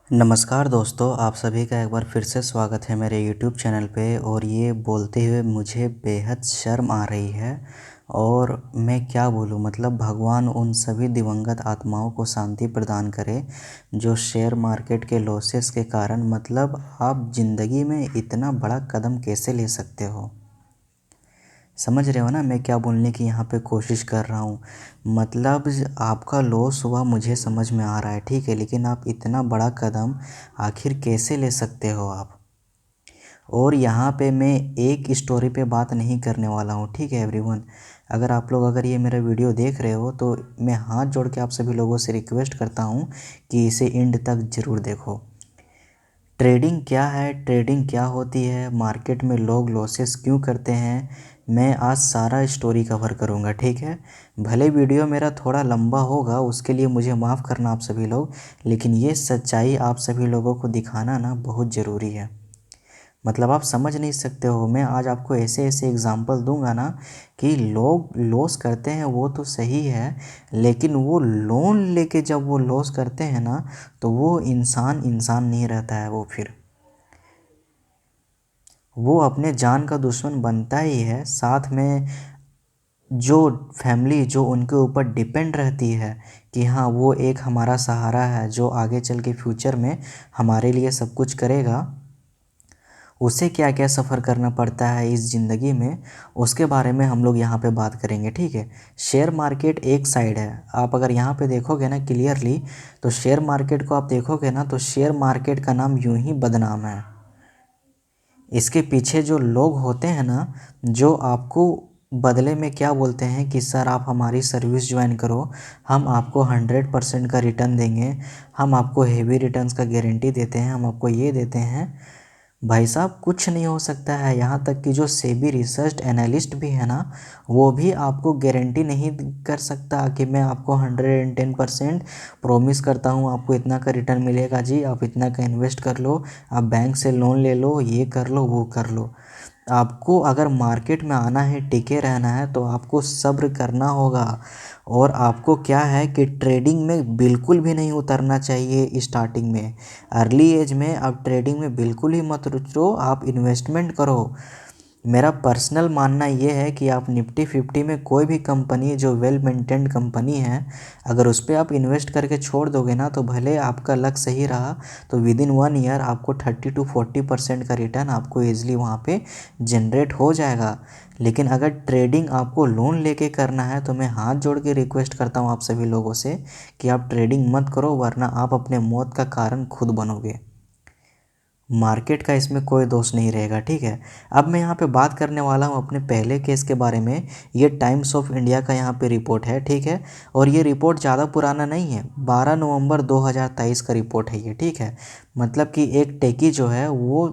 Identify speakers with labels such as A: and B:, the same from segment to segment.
A: नमस्कार दोस्तों, आप सभी का एक बार फिर से स्वागत है मेरे YouTube चैनल पे। और ये बोलते हुए मुझे बेहद शर्म आ रही है। और मैं क्या बोलूँ, मतलब भगवान उन सभी दिवंगत आत्माओं को शांति प्रदान करे जो शेयर मार्केट के लॉसेस के कारण, मतलब आप ज़िंदगी में इतना बड़ा कदम कैसे ले सकते हो। समझ रहे हो ना मैं क्या बोलने की यहाँ पे कोशिश कर रहा हूँ। मतलब आपका लॉस हुआ, मुझे समझ में आ रहा है, ठीक है, लेकिन आप इतना बड़ा कदम आखिर कैसे ले सकते हो आप। और यहाँ पे मैं एक स्टोरी पे बात नहीं करने वाला हूँ, ठीक है एवरीवन। अगर ये मेरा वीडियो देख रहे हो तो मैं हाथ जोड़ के आप सभी लोगों से रिक्वेस्ट करता हूँ कि इसे एंड तक ज़रूर देखो। ट्रेडिंग क्या है, ट्रेडिंग क्या होती है, मार्केट में लोग लॉसेस क्यों करते हैं, मैं आज सारा स्टोरी कवर करूँगा, ठीक है। भले वीडियो मेरा थोड़ा लंबा होगा, उसके लिए मुझे माफ़ करना आप सभी लोग, लेकिन ये सच्चाई आप सभी लोगों को दिखाना ना बहुत ज़रूरी है। मतलब आप समझ नहीं सकते हो, मैं आज आपको ऐसे ऐसे एग्जांपल दूंगा ना कि लोग लॉस करते हैं वो तो सही है, लेकिन वो लोन लेके जब वो लॉस करते हैं ना तो वो इंसान इंसान नहीं रहता है। वो अपने जान का दुश्मन बनता ही है। साथ में जो फैमिली जो उनके ऊपर डिपेंड रहती है कि हाँ वो एक हमारा सहारा है जो आगे चल के फ्यूचर में हमारे लिए सब कुछ करेगा, उसे क्या क्या सफ़र करना पड़ता है इस ज़िंदगी में, उसके बारे में हम लोग यहाँ पे बात करेंगे, ठीक है। शेयर मार्केट एक साइड है, आप अगर यहाँ पे देखोगे ना क्लियरली, तो शेयर मार्केट को आप देखोगे ना तो शेयर मार्केट का नाम यूं ही बदनाम है। इसके पीछे जो लोग होते हैं ना, जो आपको बदले में क्या बोलते हैं कि सर आप हमारी सर्विस ज्वाइन करो, हम आपको 100% का रिटर्न देंगे, हम आपको हेवी रिटर्न्स का गारंटी देते हैं, हम आपको ये देते हैं। भाई साहब कुछ नहीं हो सकता है। यहाँ तक कि जो सेबी रिसर्च एनालिस्ट भी है ना, वो भी आपको गारंटी नहीं कर सकता कि मैं आपको 110% प्रॉमिस करता हूँ आपको इतना का रिटर्न मिलेगा जी, आप इतना का इन्वेस्ट कर लो, आप बैंक से लोन ले लो, ये कर लो वो कर लो। आपको अगर मार्केट में आना है, टिके रहना है, तो आपको सब्र करना होगा। और आपको क्या है कि ट्रेडिंग में बिल्कुल भी नहीं उतरना चाहिए स्टार्टिंग में। अर्ली एज में आप ट्रेडिंग में बिल्कुल ही मत रुचो, आप इन्वेस्टमेंट करो। मेरा पर्सनल मानना ये है कि आप निफ्टी 50 में कोई भी कंपनी जो वेल मेंटेन्ड कंपनी है, अगर उस पर आप इन्वेस्ट करके छोड़ दोगे ना, तो भले आपका लक सही रहा तो विद इन 1 ईयर आपको 30 to 40% का रिटर्न आपको ईजिली वहाँ पे जनरेट हो जाएगा। लेकिन अगर ट्रेडिंग आपको लोन लेके करना है तो मैं हाथ जोड़ के रिक्वेस्ट करता हूँ आप सभी लोगों से कि आप ट्रेडिंग मत करो, वरना आप अपने मौत का कारण खुद बनोगे। मार्केट का इसमें कोई दोष नहीं रहेगा, ठीक है। अब मैं यहाँ पे बात करने वाला हूँ अपने पहले केस के बारे में। ये टाइम्स ऑफ इंडिया का यहाँ पे रिपोर्ट है, ठीक है। और ये रिपोर्ट ज़्यादा पुराना नहीं है, 12 नवंबर 2023 का रिपोर्ट है ये, ठीक है। मतलब कि एक टेकी जो है वो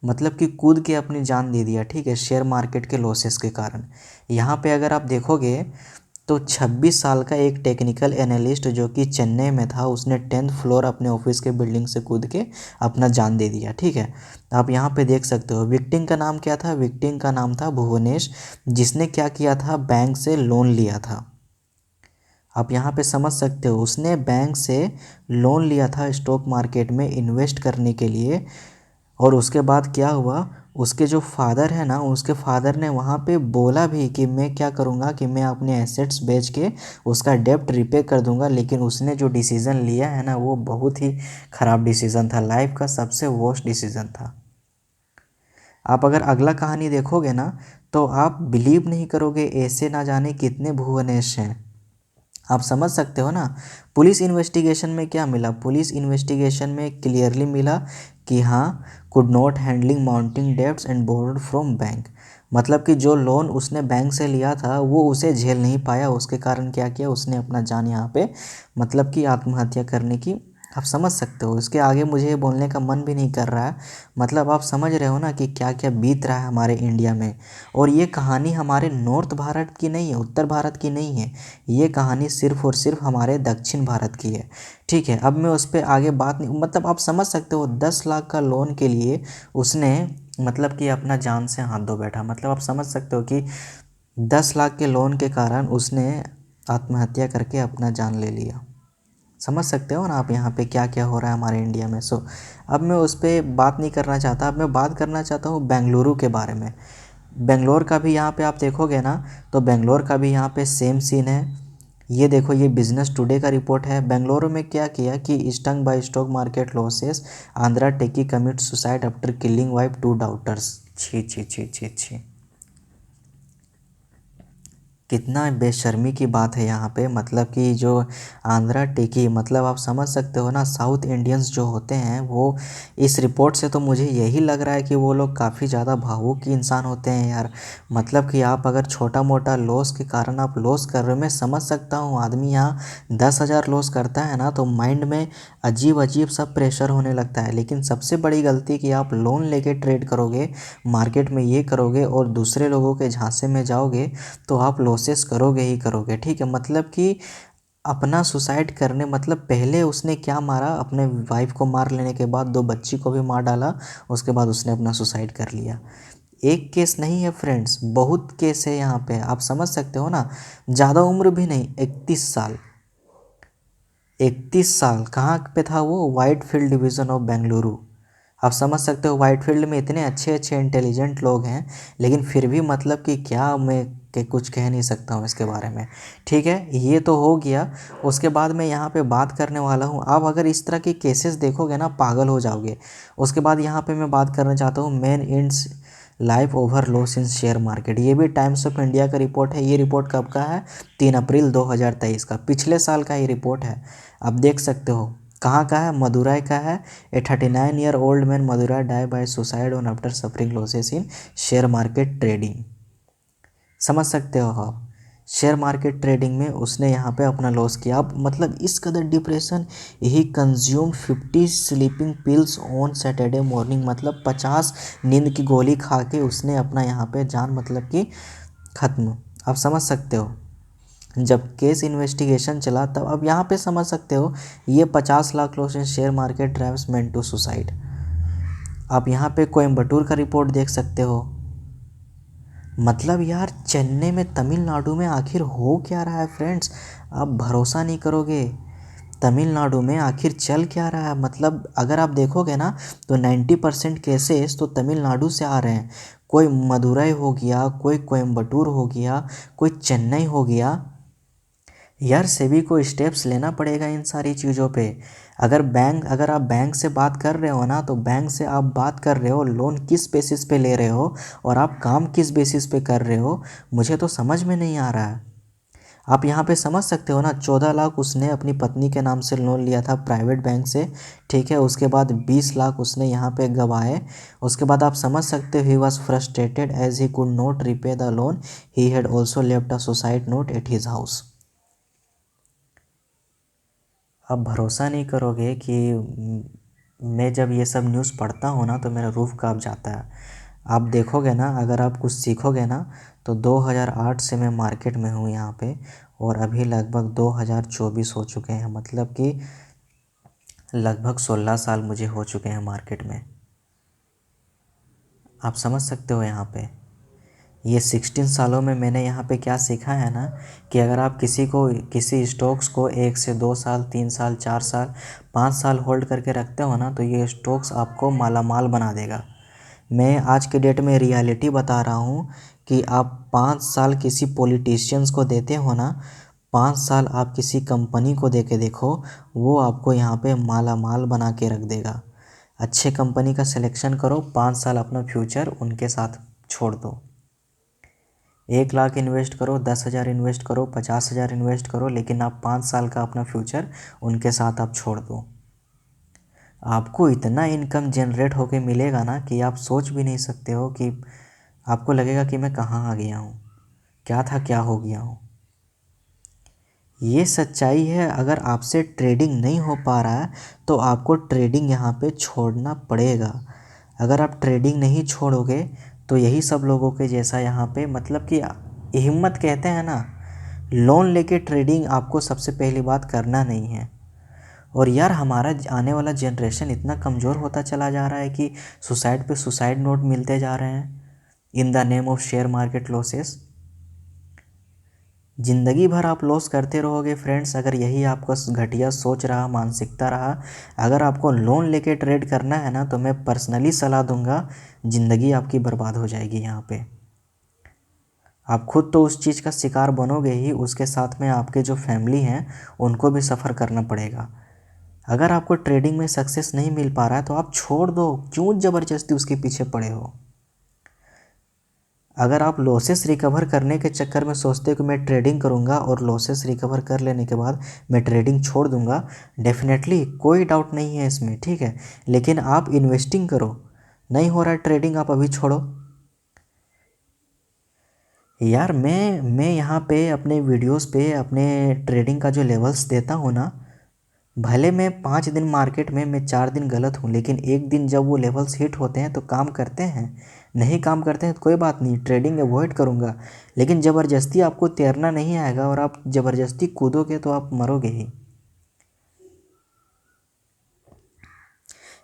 A: मतलब कि कूद के अपनी जान दे दिया, ठीक है, शेयर मार्केट के लॉसेस के कारण। यहाँ पे अगर आप देखोगे तो 26 साल का एक टेक्निकल एनालिस्ट जो कि चेन्नई में था, उसने 10th फ्लोर अपने ऑफिस के बिल्डिंग से कूद के अपना जान दे दिया, ठीक है। आप यहाँ पे देख सकते हो विक्टिम का नाम क्या था। विक्टिम का नाम था भुवनेश, जिसने क्या किया था, बैंक से लोन लिया था। आप यहाँ पे समझ सकते हो, उसने बैंक से लोन लिया था स्टॉक मार्केट में इन्वेस्ट करने के लिए। और उसके बाद क्या हुआ, उसके जो फादर है ना, उसके फादर ने वहाँ पे बोला भी कि मैं क्या करूँगा कि मैं अपने एसेट्स बेच के उसका डेब्ट रिपे कर दूँगा। लेकिन उसने जो डिसीज़न लिया है ना, वो बहुत ही ख़राब डिसीज़न था, लाइफ का सबसे वर्स्ट डिसीज़न था। आप अगर अगला कहानी देखोगे ना तो आप बिलीव नहीं करोगे, ऐसे ना जाने कितने भुवनेश हैं। आप समझ सकते हो ना। पुलिस इन्वेस्टिगेशन में क्या मिला, पुलिस इन्वेस्टिगेशन में क्लियरली मिला कि हाँ, could not handling mounting debts and board from bank. मतलब कि जो लोन उसने बैंक से लिया था वो उसे झेल नहीं पाया, उसके कारण क्या किया, उसने अपना जान यहाँ पे मतलब कि आत्महत्या करने की। आप समझ सकते हो, इसके आगे मुझे ये बोलने का मन भी नहीं कर रहा है। मतलब आप समझ रहे हो ना कि क्या क्या बीत रहा है हमारे इंडिया में। और ये कहानी हमारे नॉर्थ भारत की नहीं है, उत्तर भारत की नहीं है, ये कहानी सिर्फ़ और सिर्फ हमारे दक्षिण भारत की है, ठीक है। अब मैं उस पर आगे बात नहीं, मतलब आप समझ सकते हो 10 लाख का लोन के लिए उसने मतलब कि अपना जान से हाथ धो बैठा। मतलब आप समझ सकते हो कि 10 लाख के लोन के कारण उसने आत्महत्या करके अपना जान ले लिया। समझ सकते हो ना आप यहाँ पे क्या क्या हो रहा है हमारे इंडिया में। सो अब मैं उस पर बात नहीं करना चाहता, अब मैं बात करना चाहता हूँ बेंगलुरु के बारे में। बेंगलोर का भी यहाँ पे आप देखोगे ना, तो बेंगलोर का भी यहाँ पे सेम सीन है। ये देखो, ये बिजनेस टुडे का रिपोर्ट है। बेंगलुरु में क्या किया कि stung by stock market losses, Andhra techie commit suicide after killing wife two daughters. छी छी छी छी छी, कितना बेशर्मी की बात है यहाँ पे। मतलब कि जो आंध्रा टेकी, मतलब आप समझ सकते हो ना, साउथ इंडियंस जो होते हैं वो, इस रिपोर्ट से तो मुझे यही लग रहा है कि वो लोग काफ़ी ज़्यादा भावुक इंसान होते हैं यार। मतलब कि आप अगर छोटा मोटा लॉस के कारण आप लॉस कर रहे हो, मैं समझ सकता हूँ आदमी यहाँ 10,000 लॉस करता है ना तो माइंड में अजीब अजीब सा प्रेशर होने लगता है। लेकिन सबसे बड़ी गलती कि आप लोन लेके ट्रेड करोगे, मार्केट में ये करोगे और दूसरे लोगों के झांसे में जाओगे तो आप लॉसेस करोगे ही करोगे। ठीक है, मतलब कि अपना सुसाइड करने, मतलब पहले उसने क्या मारा, अपने वाइफ को मार लेने के बाद दो बच्ची को भी मार डाला, उसके बाद उसने अपना सुसाइड कर लिया। एक केस नहीं है फ्रेंड्स, बहुत केस है यहाँ पे, आप समझ सकते हो ना। ज़्यादा उम्र भी नहीं, 31 साल। 31 साल कहाँ पे था वो? White field division of Bengaluru. आप समझ सकते हो, वाइट फील्ड में इतने अच्छे अच्छे इंटेलिजेंट लोग हैं, लेकिन फिर भी मतलब कि क्या, मैं के कुछ कह नहीं सकता हूँ इसके बारे में। ठीक है, ये तो हो गया। उसके बाद मैं यहाँ पे बात करने वाला हूँ, आप अगर इस तरह के केसेस देखोगे ना पागल हो जाओगे। उसके बाद यहाँ पे मैं बात करना चाहता हूँ main ends life over loss in share market. ये भी टाइम्स ऑफ इंडिया का रिपोर्ट है। ये रिपोर्ट कब का है? 3 अप्रैल 2023 का, पिछले साल का ये रिपोर्ट है। आप देख सकते हो कहाँ का है, मदुरई का है। A 39-year-old man Madurai die by suicide on after suffering losses in share market trading. समझ सकते हो आप, शेयर मार्केट ट्रेडिंग में उसने यहाँ पे अपना लॉस किया। अब मतलब इस कदर डिप्रेशन, यही consume 50 sleeping pills on Saturday morning, मतलब 50 नींद की गोली खा के उसने अपना यहाँ पे जान मतलब कि ख़त्म। आप समझ सकते हो, जब केस इन्वेस्टिगेशन चला तब, अब यहाँ पे समझ सकते हो, ये 50 lakh loss in share market drives men to suicide. आप यहाँ पे कोयम्बटूर का रिपोर्ट देख सकते हो। मतलब यार चेन्नई में, तमिलनाडु में आखिर हो क्या रहा है फ्रेंड्स? आप भरोसा नहीं करोगे, तमिलनाडु में आखिर चल क्या रहा है। मतलब अगर आप देखोगे ना तो 90% केसेस तो तमिलनाडु से आ रहे हैं। कोई मदुरई हो गया, कोई कोयम्बटूर हो गया, कोई चेन्नई हो गया। यार सेबी को स्टेप्स लेना पड़ेगा इन सारी चीज़ों पे। अगर आप बैंक से बात कर रहे हो ना, तो बैंक से आप बात कर रहे हो, लोन किस बेसिस पे ले रहे हो और आप काम किस बेसिस पे कर रहे हो, मुझे तो समझ में नहीं आ रहा है। आप यहाँ पे समझ सकते हो ना, 14 लाख उसने अपनी पत्नी के नाम से लोन लिया था प्राइवेट बैंक से। ठीक है, उसके बाद 20 लाख उसने यहाँ पे गवाए। उसके बाद आप समझ सकते हो, he was frustrated as he could not repay the loan, he had also left a suicide note at his house. आप भरोसा नहीं करोगे कि मैं जब ये सब न्यूज़ पढ़ता हूँ ना तो मेरा रूह कांप जाता है। आप देखोगे ना, अगर आप कुछ सीखोगे ना, तो 2008 से मैं मार्केट में हूँ यहाँ पे, और अभी लगभग 2024 हो चुके हैं, मतलब कि लगभग 16 साल मुझे हो चुके हैं मार्केट में। आप समझ सकते हो यहाँ पे, ये 16 सालों में मैंने यहाँ पे क्या सीखा है ना, कि अगर आप किसी स्टॉक्स को 1 से 2 साल, 3 साल, 4 साल, 5 साल होल्ड करके रखते हो ना, तो ये स्टॉक्स आपको माला माल बना देगा। मैं आज के डेट में रियलिटी बता रहा हूँ कि आप 5 साल किसी पॉलिटिशियंस को देते हो ना, 5 साल आप किसी कंपनी को दे के देखो, वो आपको यहाँ पे माला माल बना के रख देगा। अच्छे कंपनी का सिलेक्शन करो, 5 साल अपना फ्यूचर उनके साथ छोड़ दो। 1 लाख इन्वेस्ट करो, 10,000 इन्वेस्ट करो, 50,000 इन्वेस्ट करो, लेकिन आप 5 साल का अपना फ्यूचर उनके साथ आप छोड़ दो। आपको इतना इनकम जनरेट होके मिलेगा ना कि आप सोच भी नहीं सकते हो, कि आपको लगेगा कि मैं कहाँ आ गया हूँ, क्या था क्या हो गया हूँ। ये सच्चाई है। अगर आपसे ट्रेडिंग नहीं हो पा रहा है तो आपको ट्रेडिंग यहाँ पे छोड़ना पड़ेगा। अगर आप ट्रेडिंग नहीं छोड़ोगे तो यही सब लोगों के जैसा यहाँ पे, मतलब कि हिम्मत कहते हैं ना, लोन लेके ट्रेडिंग आपको सबसे पहली बात करना नहीं है। और यार हमारा आने वाला जनरेशन इतना कमज़ोर होता चला जा रहा है कि सुसाइड पे सुसाइड नोट मिलते जा रहे हैं in the name of share market losses. ज़िंदगी भर आप लॉस करते रहोगे फ्रेंड्स, अगर यही आपका घटिया सोच रहा, मानसिकता रहा। अगर आपको लोन लेके ट्रेड करना है ना, तो मैं पर्सनली सलाह दूंगा, ज़िंदगी आपकी बर्बाद हो जाएगी यहाँ पे। आप खुद तो उस चीज़ का शिकार बनोगे ही, उसके साथ में आपके जो फैमिली हैं उनको भी सफ़र करना पड़ेगा। अगर आपको ट्रेडिंग में सक्सेस नहीं मिल पा रहा है तो आप छोड़ दो, क्यों ज़बरदस्ती उसके पीछे पड़े हो। अगर आप लॉसेस रिकवर करने के चक्कर में सोचते हो कि मैं ट्रेडिंग करूंगा और लॉसेस रिकवर कर लेने के बाद मैं ट्रेडिंग छोड़ दूंगा, डेफिनेटली कोई डाउट नहीं है इसमें, ठीक है। लेकिन आप इन्वेस्टिंग करो, नहीं हो रहा है ट्रेडिंग, आप अभी छोड़ो। यार मैं यहाँ पे अपने वीडियोस पे अपने ट्रेडिंग का जो लेवल्स देता हूँ ना, भले मैं 5 दिन मार्केट में, मैं 4 दिन गलत हूँ, लेकिन एक दिन जब वो लेवल्स हिट होते हैं तो काम करते हैं। नहीं काम करते हैं तो कोई बात नहीं, ट्रेडिंग अवॉइड करूँगा। लेकिन ज़बरदस्ती आपको तैरना नहीं आएगा और आप ज़बरदस्ती कूदोगे तो आप मरोगे ही।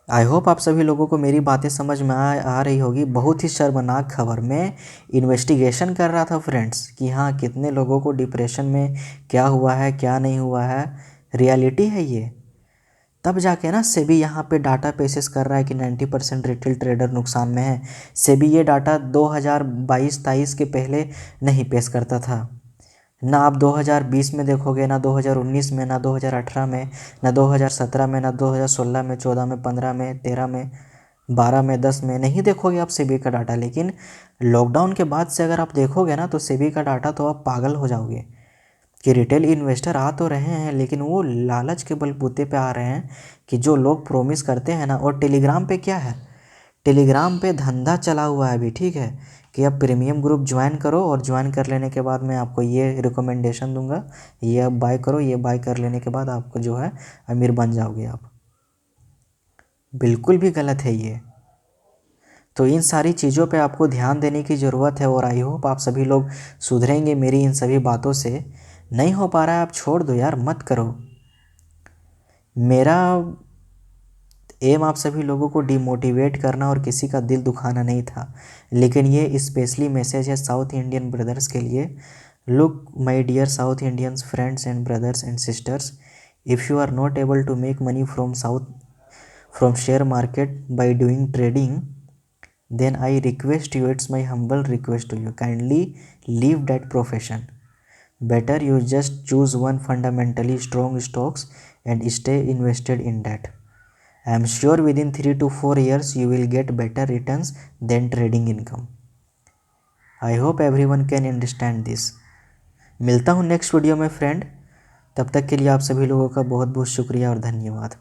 A: आई होप आप सभी लोगों को मेरी बातें समझ में आ रही होगी। बहुत ही शर्मनाक खबर, मैं इन्वेस्टिगेशन कर रहा था फ्रेंड्स कि हाँ कितने लोगों को डिप्रेशन में क्या हुआ है क्या नहीं हुआ है, रियलिटी है ये। तब जाके ना सेबी यहाँ पे डाटा पेशेस कर रहा है कि 90% रिटेल ट्रेडर नुकसान में है। सेबी ये डाटा 2022-23 के पहले नहीं पेश करता था। ना आप 2020 में देखोगे, ना 2019 में, ना 2018 में, ना 2017 में, ना 2016 में, 14 में, 15 में, 13 में, 12 में, 10 में नहीं देखोगे आप सेबी का डाटा। लेकिन लॉकडाउन के बाद से अगर आप देखोगे ना तो सेबी का डाटा तो आप पागल हो जाओगे कि रिटेल इन्वेस्टर आ तो रहे हैं लेकिन वो लालच के बलबूते पे आ रहे हैं कि जो लोग प्रॉमिस करते हैं ना। और टेलीग्राम पे क्या है, टेलीग्राम पे धंधा चला हुआ है अभी, ठीक है, कि आप प्रीमियम ग्रुप ज्वाइन करो और ज्वाइन कर लेने के बाद मैं आपको ये रिकमेंडेशन दूंगा, ये आप बाय करो, ये बाय कर लेने के बाद आपको जो है अमीर बन जाओगे आप। बिल्कुल भी गलत है ये। तो इन सारी चीज़ों पे आपको ध्यान देने की ज़रूरत है और आई होप आप सभी लोग सुधरेंगे मेरी इन सभी बातों से। नहीं हो पा रहा है आप छोड़ दो यार, मत करो। मेरा एम आप सभी लोगों को डिमोटिवेट करना और किसी का दिल दुखाना नहीं था, लेकिन ये स्पेशली मैसेज है साउथ इंडियन ब्रदर्स के लिए। Look my dear South Indians friends and brothers and sisters, if you are not able to make money from share market by doing trading, then I request you, it's my humble request to you, kindly leave that profession. Better you just choose one fundamentally strong stocks and stay invested in that. I am sure within 3 to 4 years you will get better returns than trading income. I hope everyone can understand this. मिलता हूँ next video में friend, तब तक के लिए आप सभी लोगों का बहुत बहुत शुक्रिया और धन्यवाद।